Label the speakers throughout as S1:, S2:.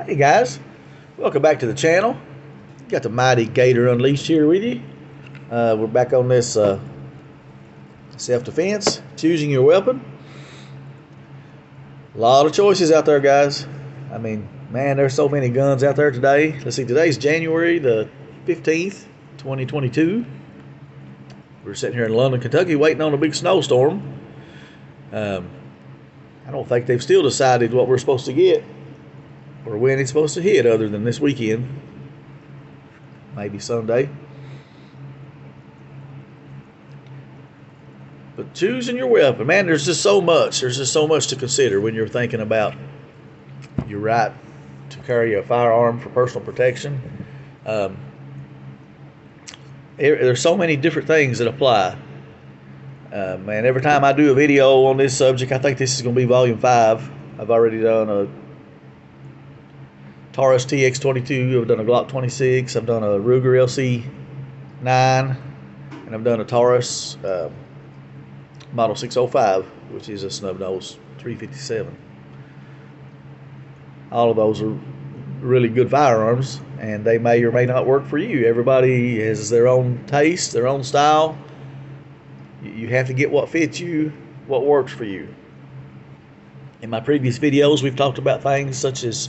S1: Hey guys, welcome back to the channel. Got the mighty Gator Unleashed here with you. We're back on this self-defense, choosing your weapon. A lot of choices out there, guys. I mean, man, there's so many guns out there today. Let's see, today's January the 15th, 2022. We're sitting here in London, Kentucky, waiting on a big snowstorm. I don't think they've still decided what we're supposed to get or when it's supposed to hit, other than this weekend, maybe Sunday. But choosing your weapon, man, there's just so much to consider when you're thinking about your right to carry a firearm for personal protection. There's so many different things that apply. Man, every time I do a video on this subject, I think this is going to be volume 5. I've already done a Taurus TX22, I've done a Glock 26, I've done a Ruger LC9, and I've done a Taurus Model 605, which is a snub nose 357. All of those are really good firearms, and they may or may not work for you. Everybody has their own taste, their own style. You have to get what fits you, what works for you. In my previous videos, we've talked about things such as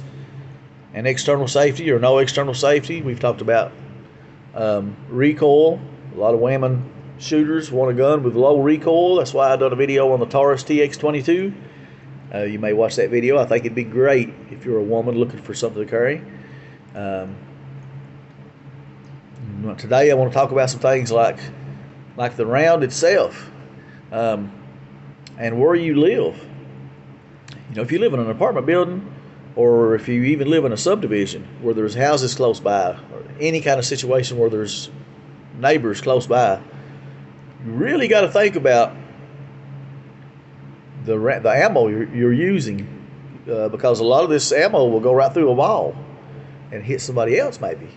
S1: an external safety or no external safety. We've talked about recoil. A lot of women shooters want a gun with low recoil. That's why I done a video on the Taurus TX22. You may watch that video. I think it'd be great if you're a woman looking for something to carry. Today I want to talk about some things like the round itself, and where you live. You know, if you live in an apartment building, or if you even live in a subdivision where there's houses close by, or any kind of situation where there's neighbors close by, you really got to think about the ammo you're using, because a lot of this ammo will go right through a wall and hit somebody else maybe.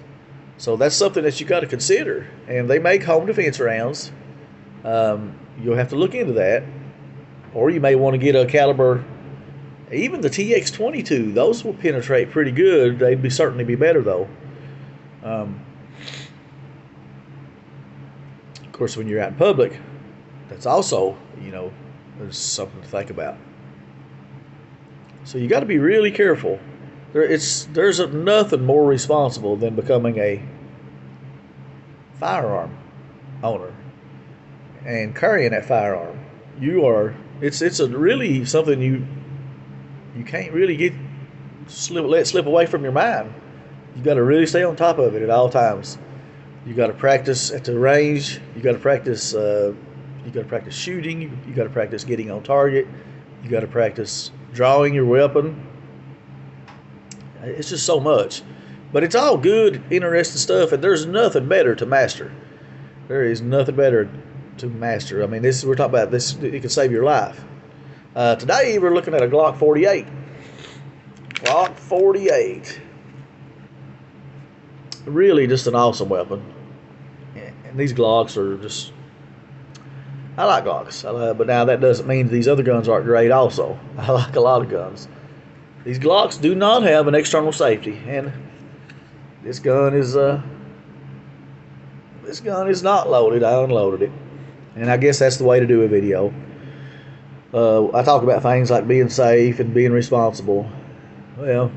S1: So that's something that you got to consider. And they make home defense rounds. You'll have to look into that, or you may want to get a caliber. Even the TX22, those will penetrate pretty good. They'd certainly be better though. Of course, when you're out in public, that's also, you know, there's something to think about. So you got to be really careful. There's nothing more responsible than becoming a firearm owner and carrying that firearm. It's a really something you can't really let slip away from your mind. You got to really stay on top of it at all times. You got to practice at the range. You got to practice. You got to practice shooting. You got to practice getting on target. You got to practice drawing your weapon. It's just so much, but it's all good, interesting stuff, and there's nothing better to master. There is nothing better to master. I mean, we're talking about this. It can save your life. Today we're looking at a Glock 48. Glock 48. Really just an awesome weapon. And these Glocks are just, I like Glocks. But now that doesn't mean these other guns aren't great also. I like a lot of guns. These Glocks do not have an external safety, and this gun is not loaded. I unloaded it, and I guess that's the way to do a video. I talk about things like being safe and being responsible. Well,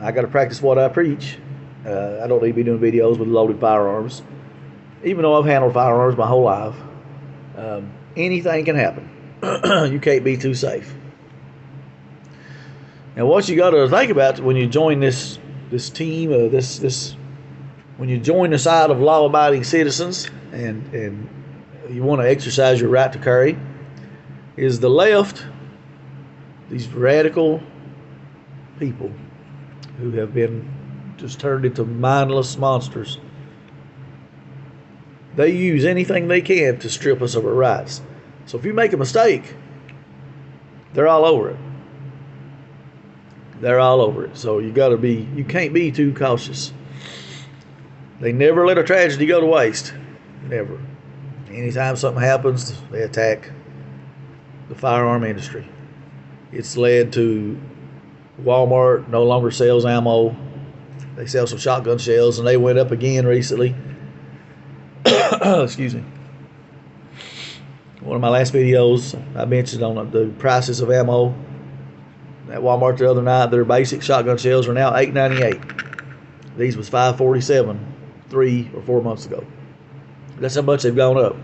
S1: I got to practice what I preach. I don't need to be doing videos with loaded firearms, even though I've handled firearms my whole life. Anything can happen. You can't be too safe. Now, what you got to think about when you join this team, when you join the side of law-abiding citizens, and you want to exercise your right to carry, is the left, these radical people who have been just turned into mindless monsters. They use anything they can to strip us of our rights. So if you make a mistake, they're all over it. They're all over it. So you can't be too cautious. They never let a tragedy go to waste. Never. Anytime something happens, they attack the firearm industry. It's led to Walmart no longer sells ammo. They sell some shotgun shells, and they went up again recently. Excuse me. One of my last videos, I mentioned on the prices of ammo at Walmart the other night. Their basic shotgun shells are now $8.98. These was $5.47 3 or 4 months ago. That's how much they've gone up.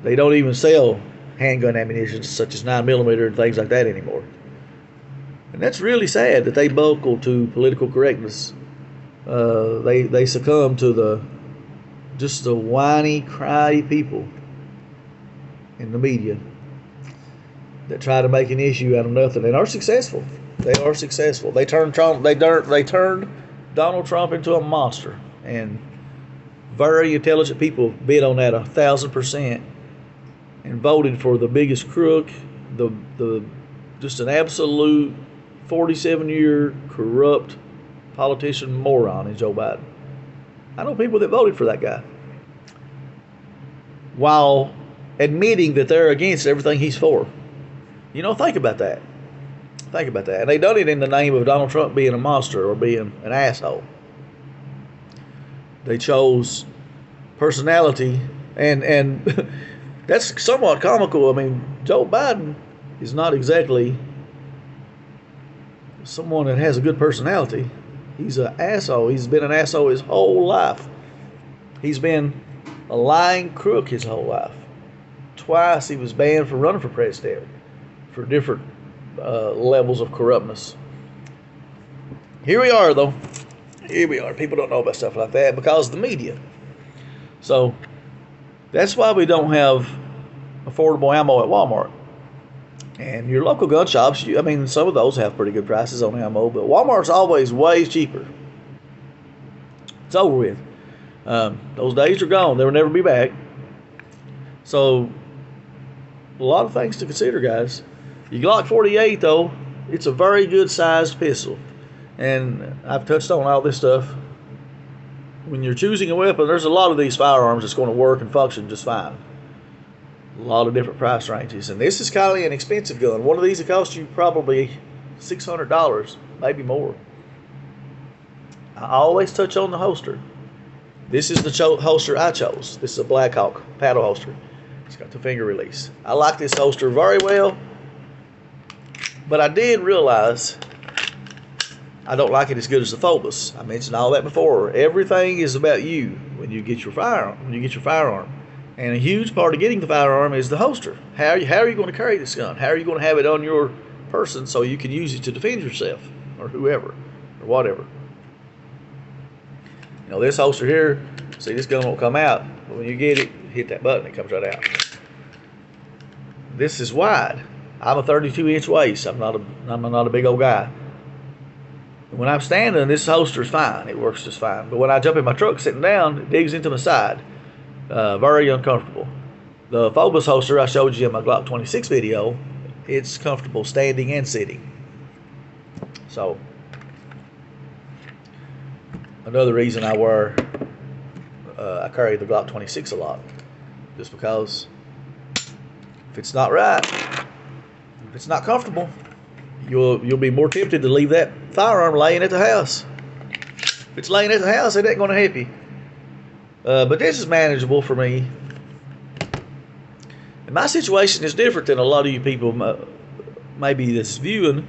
S1: They don't even sell handgun ammunition such as 9mm and things like that anymore. And that's really sad that they buckle to political correctness. They succumb to the whiny, cry people in the media that try to make an issue out of nothing and are successful. They are successful. They turned Donald Trump into a monster, and very intelligent people bid on that 1,000% and voted for the biggest crook, just an absolute 47-year corrupt politician moron in Joe Biden. I know people that voted for that guy while admitting that they're against everything he's for. Think about that. Think about that. And they done it in the name of Donald Trump being a monster or being an asshole. They chose personality, and that's somewhat comical. I mean, Joe Biden is not exactly someone that has a good personality. He's an asshole. He's been an asshole his whole life. He's been a lying crook his whole life. Twice he was banned for running for president for different levels of corruptness. Here we are, though. Here we are. People don't know about stuff like that because of the media. So that's why we don't have affordable ammo at Walmart. And your local gun shops, some of those have pretty good prices on ammo, but Walmart's always way cheaper. It's over with. Those days are gone. They'll never be back. So a lot of things to consider, guys. Your Glock 48, though, it's a very good sized pistol. And I've touched on all this stuff. When you're choosing a weapon, there's a lot of these firearms that's going to work and function just fine. A lot of different price ranges. And this is kind of an expensive gun. One of these will cost you probably $600, maybe more. I always touch on the holster. This is the holster I chose. This is a Black Hawk paddle holster. It's got the finger release. I like this holster very well, but I did realize I don't like it as good as the Phobos. I mentioned all that before. Everything is about you when you get your firearm. And a huge part of getting the firearm is the holster. How are you going to carry this gun? How are you going to have it on your person so you can use it to defend yourself or whoever or whatever? This holster here, see, this gun won't come out, but when you get it, hit that button, it comes right out. This is wide. I'm a 32-inch waist. I'm not a big old guy. When I'm standing, this holster's fine. It works just fine. But when I jump in my truck sitting down, it digs into my side. Very uncomfortable. The Phobos holster I showed you in my Glock 26 video, it's comfortable standing and sitting. So another reason I carry the Glock 26 a lot, just because if it's not right, if it's not comfortable, you'll be more tempted to leave that firearm laying at the house. If it's laying at the house, it ain't going to help you. But this is manageable for me. And my situation is different than a lot of you people maybe that's viewing.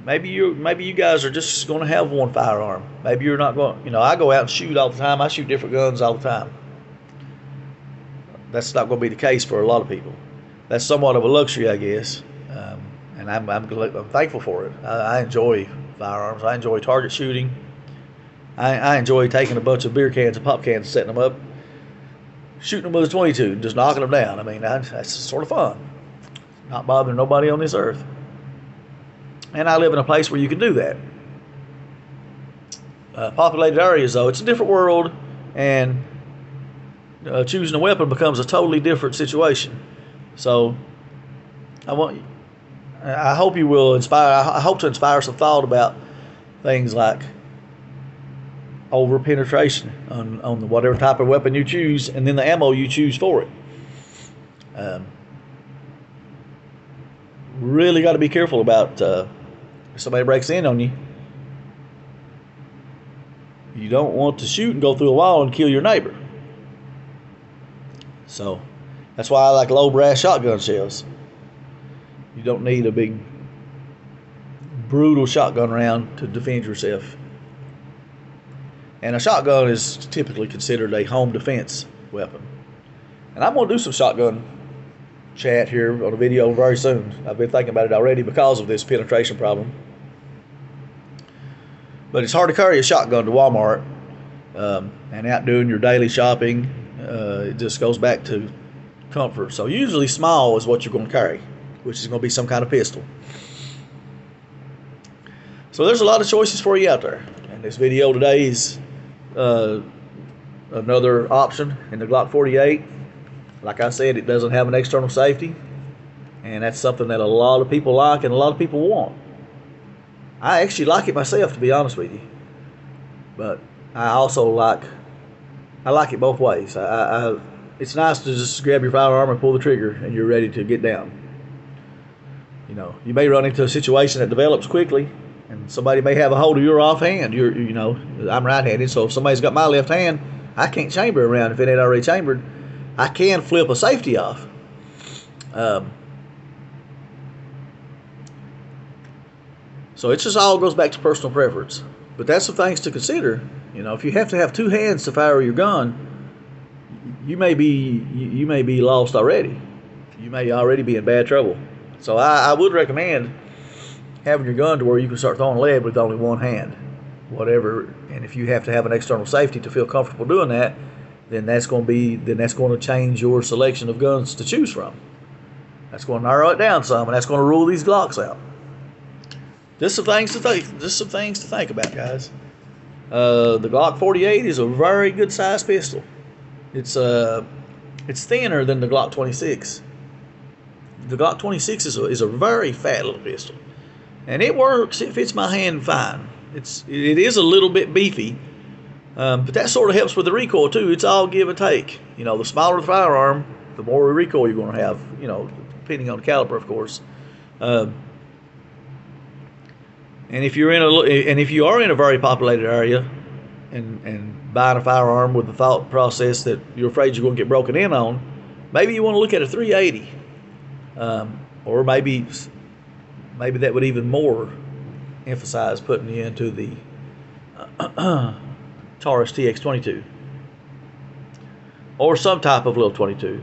S1: Maybe you guys are just going to have one firearm. Maybe you're not going. I go out and shoot all the time. I shoot different guns all the time. That's not going to be the case for a lot of people. That's somewhat of a luxury, I guess. And I'm thankful for it. I enjoy firearms. I enjoy target shooting. I enjoy taking a bunch of beer cans and pop cans, setting them up, shooting them with a 22, just knocking them down. That's sort of fun. Not bothering nobody on this earth. And I live in a place where you can do that. Populated areas, though, it's a different world, and choosing a weapon becomes a totally different situation. So I hope you will inspire. I hope to inspire some thought about things like over penetration on whatever type of weapon you choose, and then the ammo you choose for it. Really got to be careful about if somebody breaks in on you, you don't want to shoot and go through a wall and kill your neighbor. So that's why I like low brass shotgun shells. You don't need a big brutal shotgun round to defend yourself. And a shotgun is typically considered a home defense weapon. And I'm going to do some shotgun chat here on a video very soon. I've been thinking about it already because of this penetration problem. But it's hard to carry a shotgun to Walmart and out doing your daily shopping. It just goes back to comfort. So usually small is what you're going to carry, which is going to be some kind of pistol. So there's a lot of choices for you out there. And this video today is another option in the Glock 48. Like I said, it doesn't have an external safety, and that's something that a lot of people like and a lot of people want. I actually like it myself, to be honest with you, but I also like it both ways. It's nice to just grab your firearm and pull the trigger and you're ready to get down. You know, you may run into a situation that develops quickly, and somebody may have a hold of your offhand. You know, I'm right-handed, so if somebody's got my left hand, I can't chamber around if it ain't already chambered. I can flip a safety off. So it just all goes back to personal preference. But that's some things to consider. You know, if you have to have two hands to fire your gun, you may be lost already. You may already be in bad trouble. So I would recommend having your gun to where you can start throwing lead with only one hand, whatever. And if you have to have an external safety to feel comfortable doing that, then that's going to change your selection of guns to choose from. That's going to narrow it down some, and that's going to rule these Glocks out. Just some things to think about, guys. The Glock 48 is a very good size pistol. It's thinner than the Glock 26. The Glock 26 is a very fat little pistol, and it works. It fits my hand fine. It is a little bit beefy. But that sort of helps with the recoil too. It's all give and take. You know, the smaller the firearm, the more recoil you're going to have. You know, depending on the caliber, of course. And if you are in a very populated area, and buying a firearm with the thought process that you're afraid you're going to get broken in on, maybe you want to look at a 380, or maybe that would even more emphasize putting you into the Taurus TX22 or some type of little 22.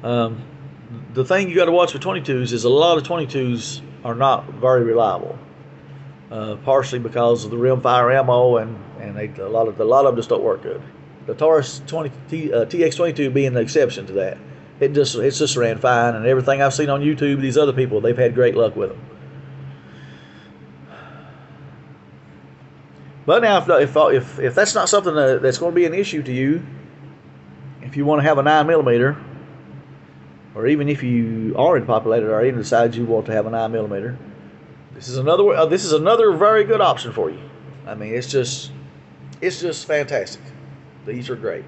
S1: The thing you got to watch with 22s is a lot of 22s are not very reliable, partially because of the rimfire ammo, and a lot of them just don't work good. The Taurus TX22 being the exception to that. It's just ran fine, and everything I've seen on YouTube, these other people, they've had great luck with them. But now, if that's not something that's going to be an issue to you, if you want to have a 9mm, or even if you are in populated area and decide you want to have a 9mm, this is another very good option for you. I mean, it's just fantastic. These are great.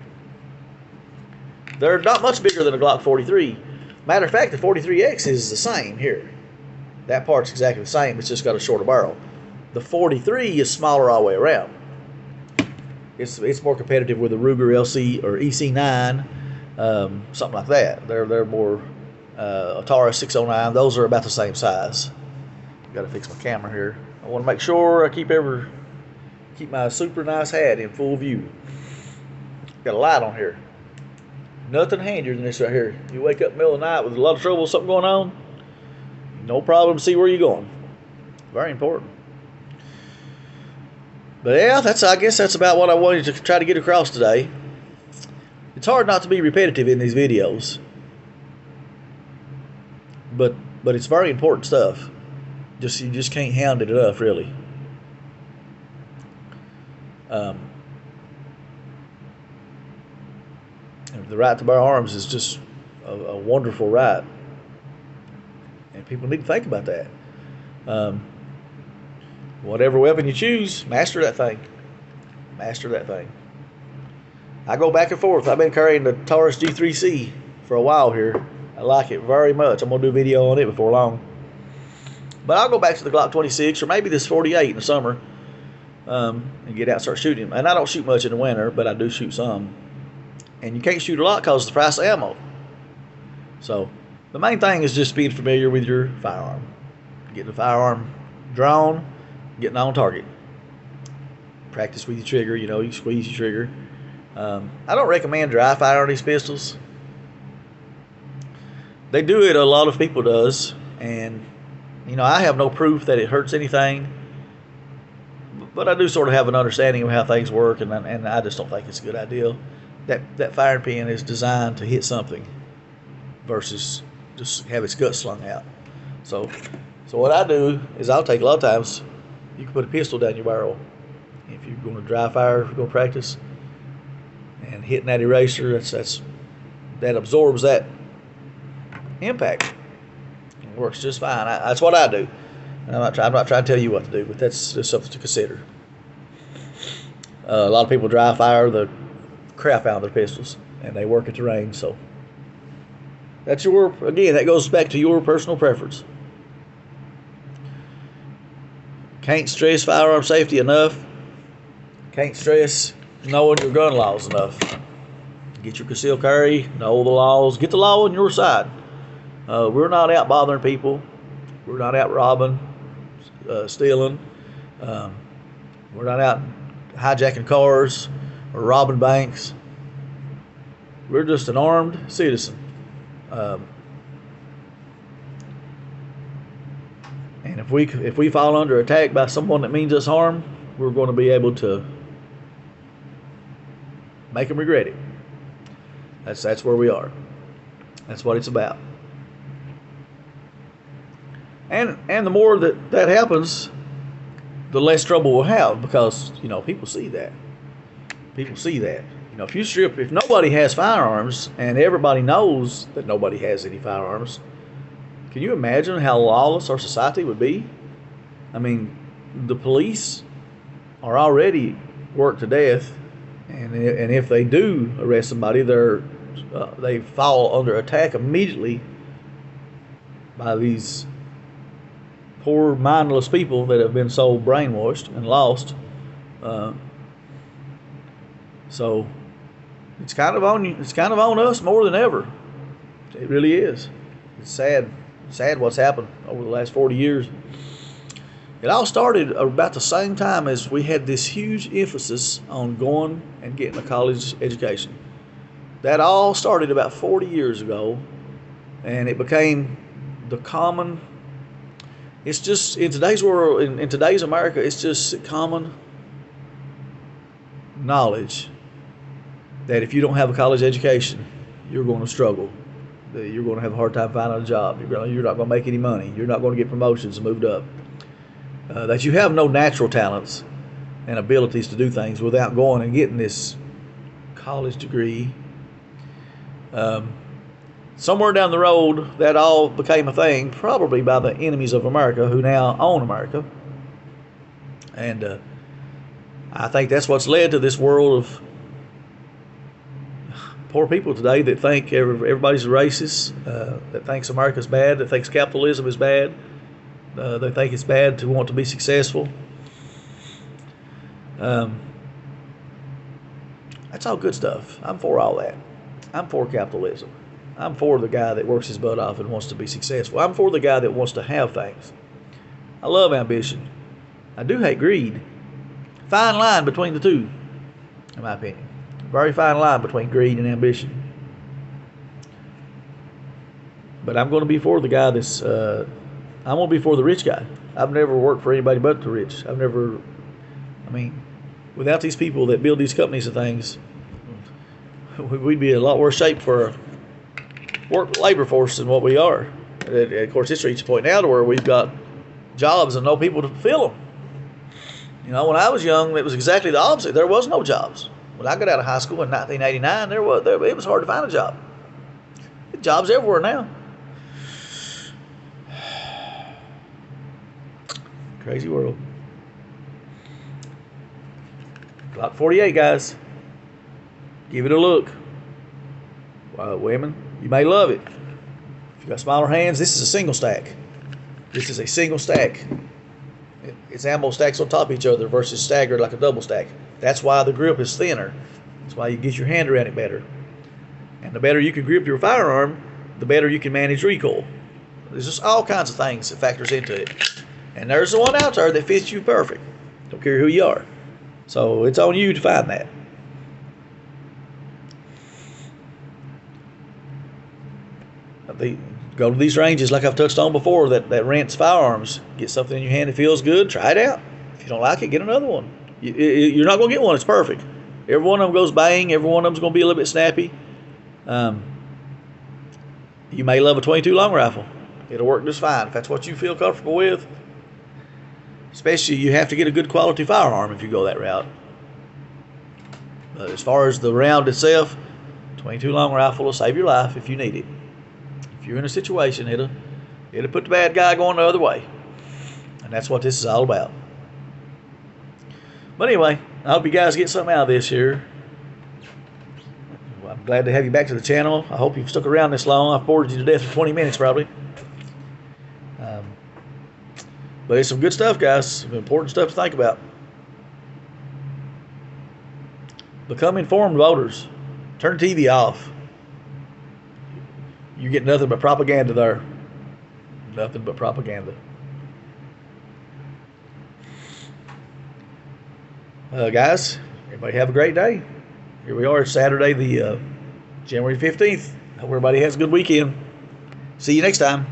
S1: They're not much bigger than a Glock 43. Matter of fact, the 43X is the same here. That part's exactly the same. It's just got a shorter barrel. The 43 is smaller all the way around. It's more competitive with a Ruger LC or EC9, something like that. They're more a Taurus 609. Those are about the same size. Got to fix my camera here. I want to make sure I keep my super nice hat in full view. Got a light on here. Nothing handier than this right here. You wake up in the middle of the night with a lot of trouble, something going on, no problem to see where you're going. Very important. But yeah, I guess that's about what I wanted to try to get across today. It's hard not to be repetitive in these videos, but it's very important stuff. You just can't hound it enough, really. The right to bear arms is just a wonderful right, and people need to think about that. Whatever weapon you choose, master that thing. Master that thing. I go back and forth. I've been carrying the Taurus G3C for a while here. I like it very much. I'm going to do a video on it before long. But I'll go back to the Glock 26 or maybe this 48 in the summer, and get out and start shooting. And I don't shoot much in the winter, but I do shoot some. And you can't shoot a lot because of the price of ammo. So the main thing is just being familiar with your firearm. Getting the firearm drawn, getting on target. Practice with your trigger, you squeeze your trigger. I don't recommend dry fire on these pistols. They do it, a lot of people does, and I have no proof that it hurts anything, but I do sort of have an understanding of how things work, and I just don't think it's a good idea. That firing pin is designed to hit something versus just have its guts slung out. So what I do is I'll take, a lot of times you can put a pistol down your barrel if you're going to dry fire, if you're going to practice, and hitting that eraser, that absorbs that impact. It works just fine. That's what I do. And I'm not trying to tell you what to do, but that's just something to consider. A lot of people dry fire the crap out of their pistols, and they work at the range. So that's that goes back to your personal preference. Can't stress firearm safety enough. Can't stress knowing your gun laws enough. Get your concealed carry, know the laws, get the law on your side. We're not out bothering people. We're not out robbing, stealing. We're not out hijacking cars or robbing banks. We're just an armed citizen. And if we fall under attack by someone that means us harm, we're going to be able to make them regret it. That's where we are. That's what it's about. And the more that happens, the less trouble we'll have, because people see that. People see that. If nobody has firearms and everybody knows that nobody has any firearms, can you imagine how lawless our society would be? I mean, the police are already worked to death, and if they do arrest somebody, they fall under attack immediately by these poor, mindless people that have been so brainwashed and lost. So it's kind of on us more than ever. It really is. It's sad what's happened over the last 40 years. It all started about the same time as we had this huge emphasis on going and getting a college education. That all started about 40 years ago, and it became the common. It's just, in today's world, in today's America, it's just common knowledge that if you don't have a college education, you're going to struggle. You're going to have a hard time finding a job. You're not going to make any money. You're not going to get promotions and moved up. That you have no natural talents and abilities to do things without going and getting this college degree. Somewhere down the road, that all became a thing, probably by the enemies of America who now own America. And I think that's what's led to this world of poor people today that think everybody's racist, that thinks America's bad, that thinks capitalism is bad, they think it's bad to want to be successful. That's all good stuff. I'm for all that. I'm for capitalism. I'm for the guy that works his butt off and wants to be successful. I'm for the guy that wants to have things. I love ambition. I do hate greed. Fine line between the two, in my opinion. Very fine line between greed and ambition. But I'm going to be for the guy that's, I'm going to be for the rich guy. I've never worked for anybody but the rich. Without these people that build these companies and things, we'd be in a lot worse shape for labor force than what we are. Of course, it's reached a point now to where we've got jobs and no people to fill them. When I was young, it was exactly the opposite. There was no jobs. When I got out of high school in 1989, it was hard to find a job. There's jobs everywhere now. Crazy world. Glock 48, guys. Give it a look. Women, you may love it. If you got smaller hands, this is a single stack. This is a single stack. It's ammo stacks on top of each other versus staggered like a double stack. That's why the grip is thinner. That's why you get your hand around it better. And the better you can grip your firearm, the better you can manage recoil. There's just all kinds of things that factors into it. And there's the one out there that fits you perfect. Don't care who you are. So it's on you to find that. Go to these ranges like I've touched on before that rents firearms. Get something in your hand that feels good. Try it out. If you don't like it, get another one. You're not going to get one that's perfect. Every one of them goes bang. Every one of them's going to be a little bit snappy. You may love a 22 long rifle. It'll work just fine if that's what you feel comfortable with. Especially, you have to get a good quality firearm if you go that route. But as far as the round itself, 22 long rifle will save your life if you need it. If you're in a situation, it'll put the bad guy going the other way. And that's what this is all about. But anyway, I hope you guys get something out of this here. I'm glad to have you back to the channel. I hope you've stuck around this long. I've bored you to death for 20 minutes probably. But it's some good stuff, guys. Some important stuff to think about. Become informed voters. Turn the TV off. You get nothing but propaganda there. Nothing but propaganda. Guys, everybody have a great day. Here we are, Saturday, the January 15th. Hope everybody has a good weekend. See you next time.